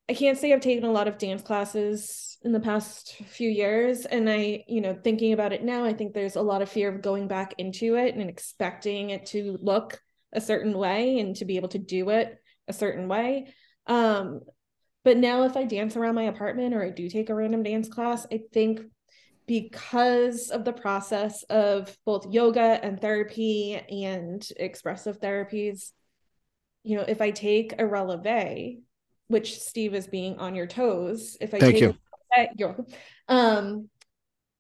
I can't say I've taken a lot of dance classes in the past few years. And thinking about it now, I think there's a lot of fear of going back into it and expecting it to look a certain way and to be able to do it a certain way. But now if I dance around my apartment or I do take a random dance class, I think because of the process of both yoga and therapy and expressive therapies, if I take a releve, which Steve is being on your toes, if I Thank take you. um,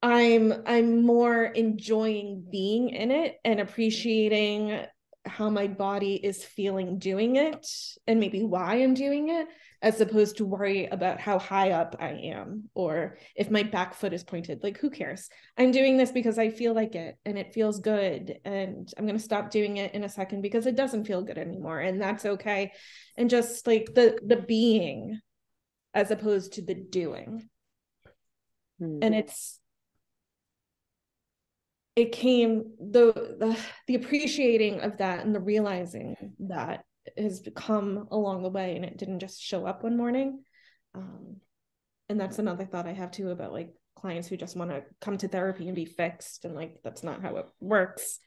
I'm more enjoying being in it and appreciating how my body is feeling doing it and maybe why I'm doing it, as opposed to worry about how high up I am or if my back foot is pointed. Like, who cares? I'm doing this because I feel like it and it feels good, and I'm going to stop doing it in a second because it doesn't feel good anymore, and that's okay. And just like the being as opposed to the doing. And it came the appreciating of that and the realizing that has come along the way, and it didn't just show up one morning. And that's another thought I have too about like clients who just want to come to therapy and be fixed, and like that's not how it works.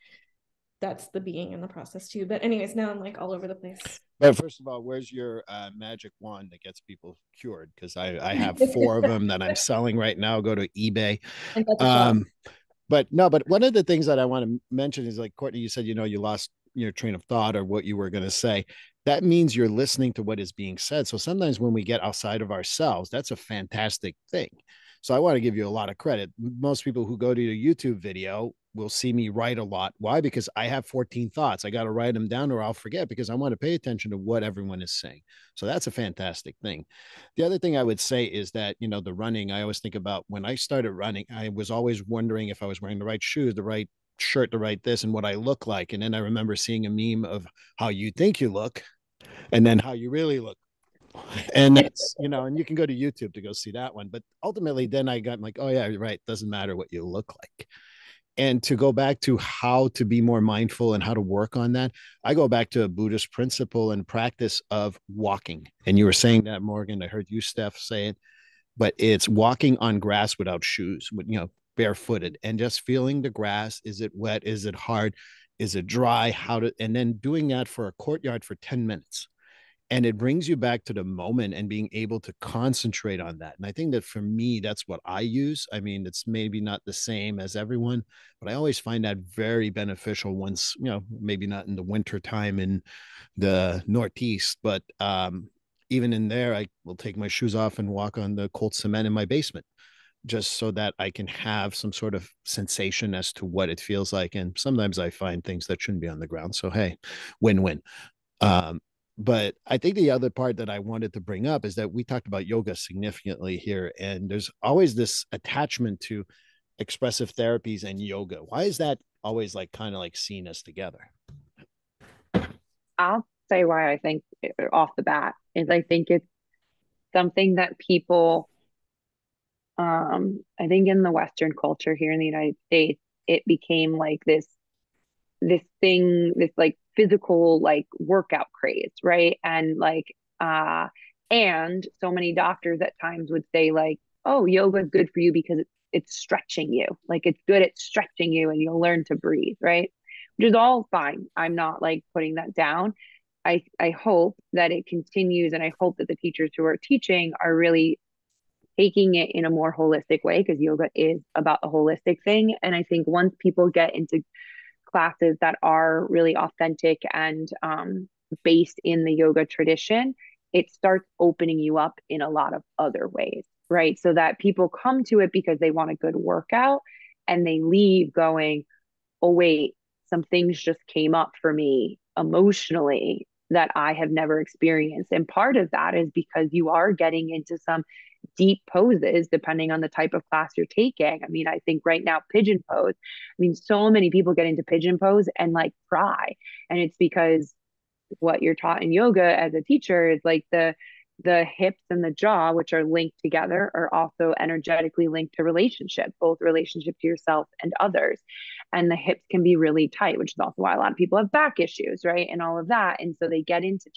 That's the being in the process too. But anyways, now I'm like all over the place. But first of all, where's your magic wand that gets people cured? Because I have 4 of them that I'm selling right now. Go to eBay. And that's a plug. Um, but no, but one of the things that I want to mention is like, Courtney, you said, you lost your train of thought or what you were going to say. That means you're listening to what is being said. So sometimes when we get outside of ourselves, that's a fantastic thing. So I want to give you a lot of credit. Most people who go to your YouTube video will see me write a lot. Why? Because I have 14 thoughts. I got to write them down or I'll forget, because I want to pay attention to what everyone is saying. So that's a fantastic thing. The other thing I would say is that, the running, I always think about when I started running, I was always wondering if I was wearing the right shoes, the right shirt, the right this, and what I look like. And then I remember seeing a meme of how you think you look and then how you really look. And that's, and you can go to YouTube to go see that one. But ultimately, then I got like, oh, yeah, you're right. Doesn't matter what you look like. And to go back to how to be more mindful and how to work on that, I go back to a Buddhist principle and practice of walking. And you were saying that, Morgan. I heard you, Steph, say it, but it's walking on grass without shoes, barefooted, and just feeling the grass. Is it wet? Is it hard? Is it dry? And then doing that for a courtyard for 10 minutes. And it brings you back to the moment and being able to concentrate on that. And I think that for me, that's what I use. I mean, it's maybe not the same as everyone, but I always find that very beneficial once, maybe not in the winter time in the Northeast, but even in there, I will take my shoes off and walk on the cold cement in my basement, just so that I can have some sort of sensation as to what it feels like. And sometimes I find things that shouldn't be on the ground. So, hey, win-win. Um, but I think the other part that I wanted to bring up is that we talked about yoga significantly here, and there's always this attachment to expressive therapies and yoga. Why is that always like kind of like seen as together? I'll say why I think off the bat is I think it's something that people, I think in the Western culture here in the United States, it became like this thing, this like physical like workout craze, right? And like and so many doctors at times would say like, oh, yoga is good for you because it's stretching you. Like it's good at stretching you and you'll learn to breathe, right? Which is all fine. I'm not like putting that down. I hope that it continues, and I hope that the teachers who are teaching are really taking it in a more holistic way, because yoga is about a holistic thing. And I think once people get into classes that are really authentic and based in the yoga tradition, it starts opening you up in a lot of other ways, right? So that people come to it because they want a good workout, and they leave going, oh, wait, some things just came up for me emotionally that I have never experienced. And part of that is because you are getting into some deep poses depending on the type of class you're taking. I mean, I think right now, pigeon pose, I mean, so many people get into pigeon pose and like cry. And it's because what you're taught in yoga as a teacher is like the hips and the jaw, which are linked together, are also energetically linked to relationship, both relationship to yourself and others. And the hips can be really tight, which is also why a lot of people have back issues, right? And all of that. And so they get into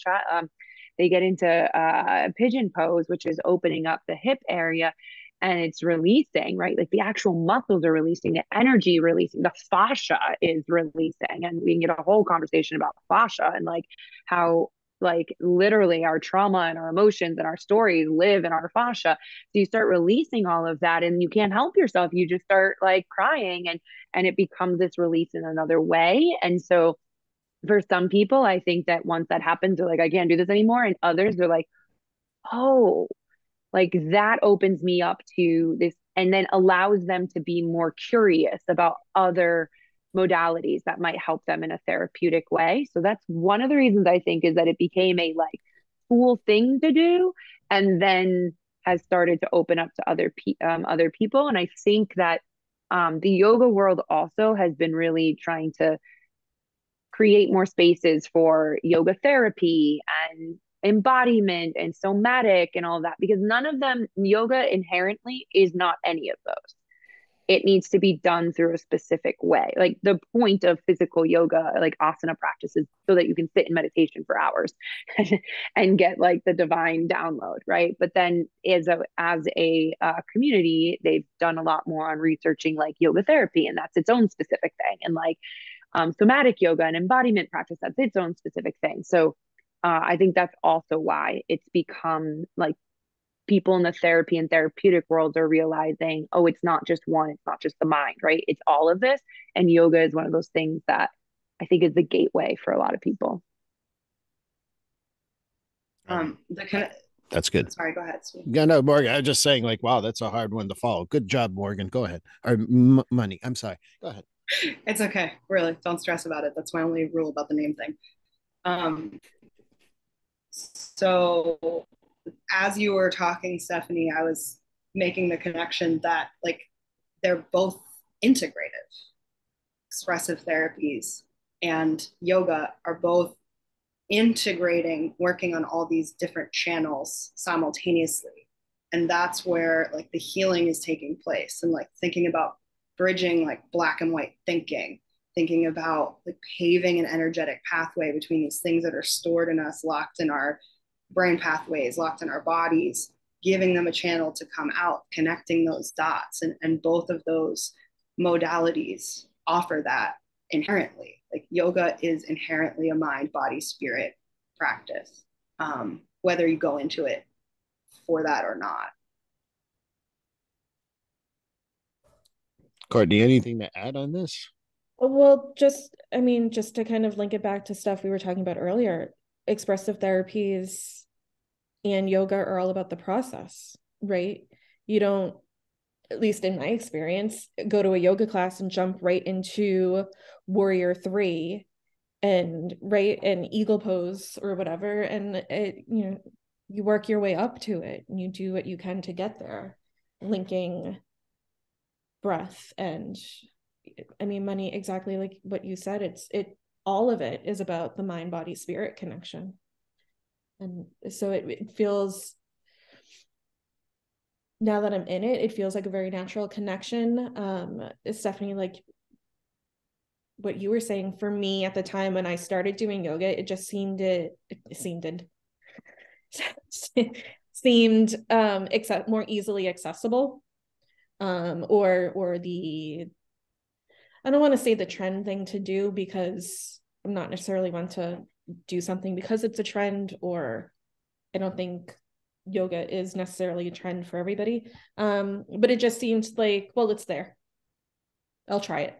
pigeon pose, which is opening up the hip area, and it's releasing, right? Like the actual muscles are releasing, the energy releasing, the fascia is releasing. And we can get a whole conversation about fascia and like how like literally our trauma and our emotions and our stories live in our fascia. So you start releasing all of that and you can't help yourself. You just start like crying, and it becomes this release in another way. And so for some people, I think that once that happens, they're like, I can't do this anymore. And others, they're like, oh, like that opens me up to this, and then allows them to be more curious about other modalities that might help them in a therapeutic way. So that's one of the reasons I think is that it became a like cool thing to do, and then has started to open up to other people. And I think that the yoga world also has been really trying to create more spaces for yoga therapy and embodiment and somatic and all that, because none of them, yoga inherently is not any of those. It needs to be done through a specific way. Like the point of physical yoga, like asana practices, so that you can sit in meditation for hours and get like the divine download, right? But then as a community, they've done a lot more on researching like yoga therapy, and that's its own specific thing. And like somatic yoga and embodiment practice, that's its own specific thing. So I think that's also why it's become like people in the therapy and therapeutic worlds are realizing, oh, it's not just one, it's not just the mind, right? It's all of this. And yoga is one of those things that I think is the gateway for a lot of people. The kind of That's good. Sorry, go ahead, Steve. Yeah, no, Morgan. I was just saying, like, wow, that's a hard one to follow. Good job, Morgan. Go ahead. Or money. I'm sorry. Go ahead. It's okay. Really, don't stress about it. That's my only rule about the name thing. So as you were talking, Stephanie, I was making the connection that like they're both integrative. Expressive therapies and yoga are both integrating, working on all these different channels simultaneously. And that's where like the healing is taking place, and like thinking about bridging like black and white thinking about like paving an energetic pathway between these things that are stored in us, locked in our brain pathways, locked in our bodies, giving them a channel to come out, connecting those dots. And both of those modalities offer that inherently. Like yoga is inherently a mind, body, spirit practice, whether you go into it for that or not. Courtney, anything to add on this? Well, just to kind of link it back to stuff we were talking about earlier, expressive therapies and yoga are all about the process, right? You don't, at least in my experience, go to a yoga class and jump right into warrior 3 and right and eagle pose or whatever, and it, you work your way up to it and you do what you can to get there, linking breath and money, exactly like what you said. It all of it is about the mind body spirit connection. And so it feels, now that I'm in it, it feels like a very natural connection. Stephanie, like what you were saying, for me at the time when I started doing yoga, it just seemed more easily accessible, or the, I don't want to say the trend thing to do, because I'm not necessarily one to do something because it's a trend, or I don't think yoga is necessarily a trend for everybody. But it just seems like, well, it's there. I'll try it.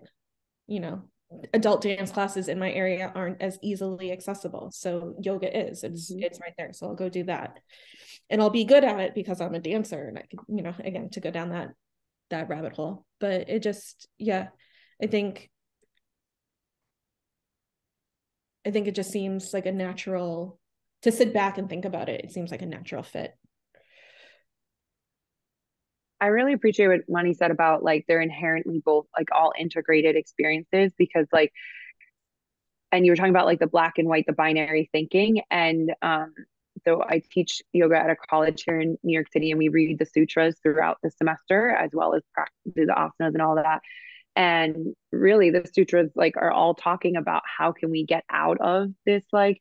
You know, adult dance classes in my area aren't as easily accessible. So yoga is, it's right there. So I'll go do that. And I'll be good at it because I'm a dancer, and I can, you know, again, to go down that rabbit hole. But it just, yeah, I think it just seems like a natural, to sit back and think about it. It seems like a natural fit. I really appreciate what Money said about like they're inherently both like all integrated experiences, because like, and you were talking about like the black and white, the binary thinking. And so I teach yoga at a college here in New York City, and we read the sutras throughout the semester, as well as practice the asanas and all that. And really the sutras like are all talking about how can we get out of this like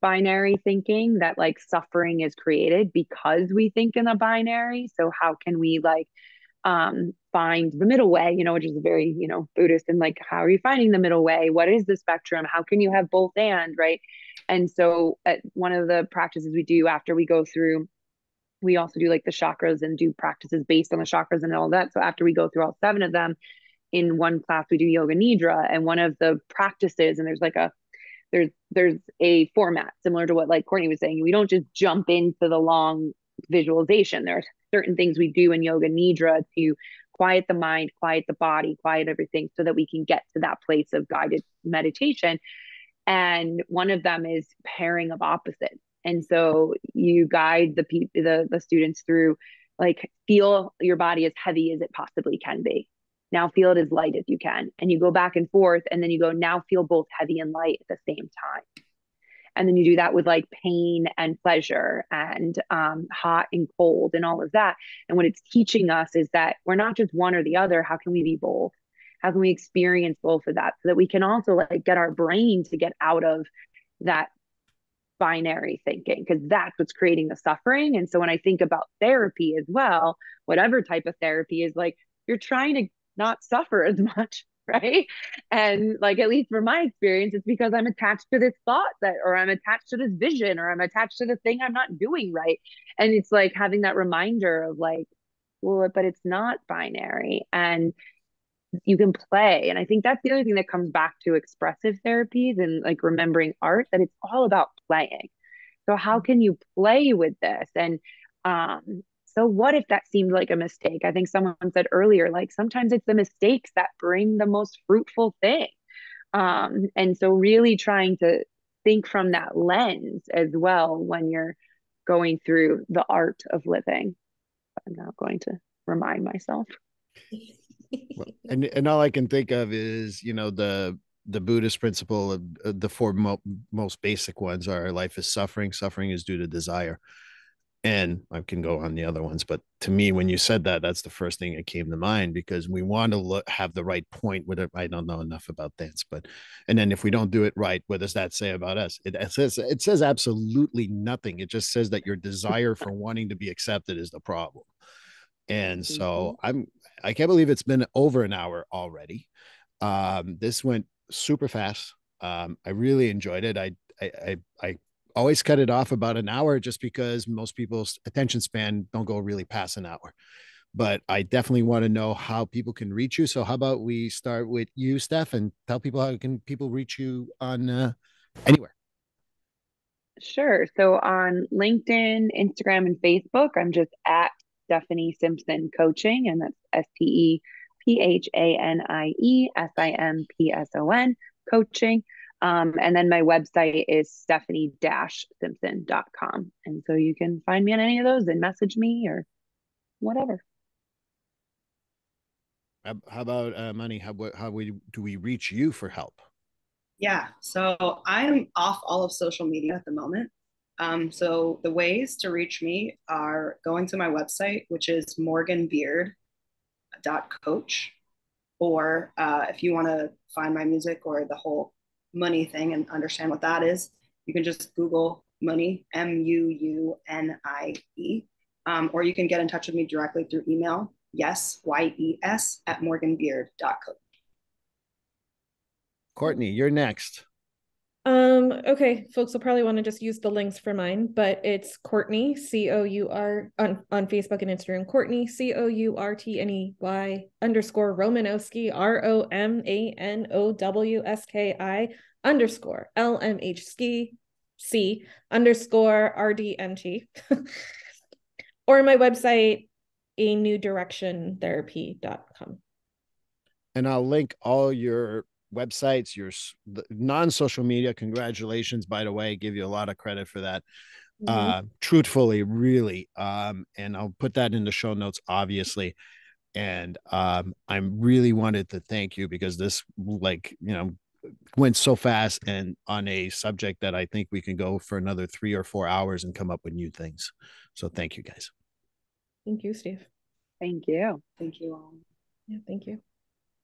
binary thinking, that like suffering is created because we think in a binary. So how can we like find the middle way, you know, which is very, you know, Buddhist, and like how are you finding the middle way? What is the spectrum? How can you have both and, right? And so at one of the practices we do after we go through, we also do like the chakras and do practices based on the chakras and all that. So after we go through all 7 of them in one class, we do yoga nidra. And one of the practices, and there's like a there's a format similar to what like Courtney was saying. We don't just jump into the long visualization. There are certain things we do in yoga nidra to quiet the mind, quiet the body, quiet everything, so that we can get to that place of guided meditation. And one of them is pairing of opposites. And so you guide the students through like, feel your body as heavy as it possibly can be. Now feel it as light as you can. And you go back and forth, and then you go, now feel both heavy and light at the same time. And then you do that with like pain and pleasure, and hot and cold and all of that. And what it's teaching us is that we're not just one or the other. How can we be both? How can we experience both of that, so that we can also like get our brain to get out of that binary thinking, because that's what's creating the suffering. And so when I think about therapy as well, whatever type of therapy, is like you're trying to not suffer as much, right? And like, at least for my experience, it's because I'm attached to this thought that, or I'm attached to this vision, or I'm attached to the thing I'm not doing right. And it's like having that reminder of like, well, but it's not binary, and you can play. And I think that's the other thing that comes back to expressive therapies and like remembering art, that it's all about playing. So how can you play with this? And so what if that seemed like a mistake? I think someone said earlier, like sometimes it's the mistakes that bring the most fruitful thing. And so really trying to think from that lens as well when you're going through the art of living. I'm now going to remind myself. Well, and all I can think of is, you know, the Buddhist principle of the four most basic ones are: life is suffering, suffering is due to desire. And I can go on the other ones, but to me, when you said that, that's the first thing that came to mind, because we want to have the right point with it. I don't know enough about dance, but, and then if we don't do it right, what does that say about us? It says absolutely nothing. It just says that your desire for wanting to be accepted is the problem. And so I can't believe it's been over an hour already. This went super fast. I really enjoyed it. I always cut it off about an hour, just because most people's attention span don't go really past an hour. But I definitely want to know how people can reach you. So how about we start with you, Steph, and tell people how can people reach you on anywhere. Sure. So on LinkedIn, Instagram, and Facebook, I'm just at Stephanie Simpson Coaching, and that's Stephaniesimpson coaching. And then my website is stephanie-simpson.com. And so you can find me on any of those and message me or whatever. How about Money? How do we reach you for help? Yeah, so I'm off all of social media at the moment. So the ways to reach me are going to my website, which is morganbeard.coach. Or if you want to find my music or the whole money thing and understand what that is, you can just Google Muunie, Muunie. Or you can get in touch with me directly through email, yes, YES, @morganbeard.coach. Courtney, you're next. Okay, folks will probably want to just use the links for mine, but it's Courtney, C-O-U-R on Facebook and Instagram, Courtney, COURTNEY _ Romanowski, ROMANOWSKI _ LMHC C _ RDNT or my website, anewdirectiontherapy.com. And I'll link all your websites, your non-social media. Congratulations, by the way, give you a lot of credit for that. Truthfully, really. And I'll put that in the show notes, obviously. And I really wanted to thank you because this, like, went so fast and on a subject that I think we can go for another 3 or 4 hours and come up with new things. So thank you, guys. Thank you, Steve. Thank you. Thank you all. Yeah, thank you.